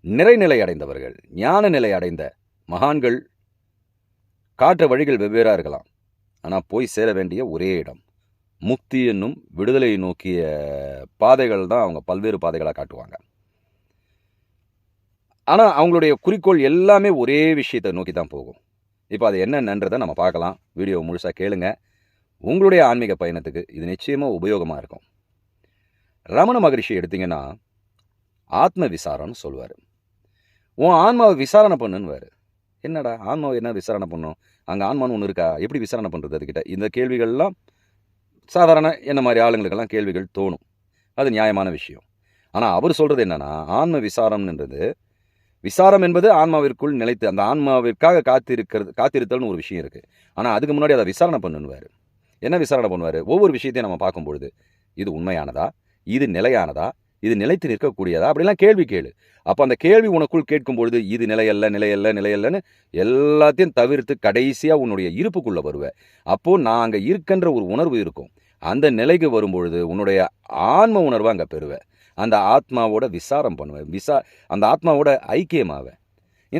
நிறைநிலை அடைந்தவர்கள், ஞான நிலை அடைந்த மகான்கள் காற்ற வழிகள் வெவ்வேறாக இருக்கலாம். ஆனால் போய் சேர வேண்டிய ஒரே இடம் முக்தி என்னும் விடுதலையை நோக்கிய பாதைகள் தான் அவங்க பல்வேறு பாதைகளாக காட்டுவாங்க. ஆனால் அவங்களுடைய குறிக்கோள் எல்லாமே ஒரே விஷயத்தை நோக்கி தான் போகும். இப்போ அது என்னென்னன்றதை நம்ம பார்க்கலாம். வீடியோ முழுசாக கேளுங்க. உங்களுடைய ஆன்மீக பயணத்துக்கு இது நிச்சயமாக உபயோகமாக இருக்கும். ரமண மகரிஷி எடுத்திங்கன்னா ஆத்ம விசாரம்னு சொல்லுவார். உன் ஆன்மாவை விசாரணை பண்ணுன்னுவார். என்னடா ஆன்மாவை என்ன விசாரணை பண்ணும்? அங்கே ஆன்மான்னு ஒன்று இருக்கா? எப்படி விசாரணை பண்ணுறது அதுக்கிட்ட? இந்த கேள்விகள்லாம் சாதாரண என்ன மாதிரி ஆளுங்களுக்கெல்லாம் கேள்விகள் தோணும். அது நியாயமான விஷயம். ஆனால் அவர் சொல்கிறது என்னென்னா, ஆன்ம விசாரம்ன்றது, விசாரம் என்பது ஆன்மாவிற்குள் நிலைத்து அந்த ஆன்மாவிற்காக காத்திருத்தல்னு ஒரு விஷயம் இருக்குது. ஆனால் அதுக்கு முன்னாடி அதை விசாரணை பண்ணுவார். என்ன விசாரணை பண்ணுவார்? ஒவ்வொரு விஷயத்தையும் நம்ம பார்க்கும்பொழுது இது உண்மையானதா, இது நிலையானதா, இது நிலைத்து நிற்கக்கூடியதா, அப்படிலாம் கேள்வி கேளு. அப்போ அந்த கேள்வி உனக்குள் கேட்கும்பொழுது இது நிலையல்லன்னு எல்லாத்தையும் தவிர்த்து கடைசியாக உன்னுடைய இருப்புக்குள்ளே வருவேன். அப்போது நான் அங்கே இருக்கின்ற ஒரு உணர்வு இருக்கும். அந்த நிலைக்கு வரும்பொழுது உன்னுடைய ஆன்ம உணர்வை அங்கே பெறுவேன். அந்த ஆத்மாவோட விசாரம் பண்ணுவேன். அந்த ஆத்மாவோட ஐக்கியமாவேன்.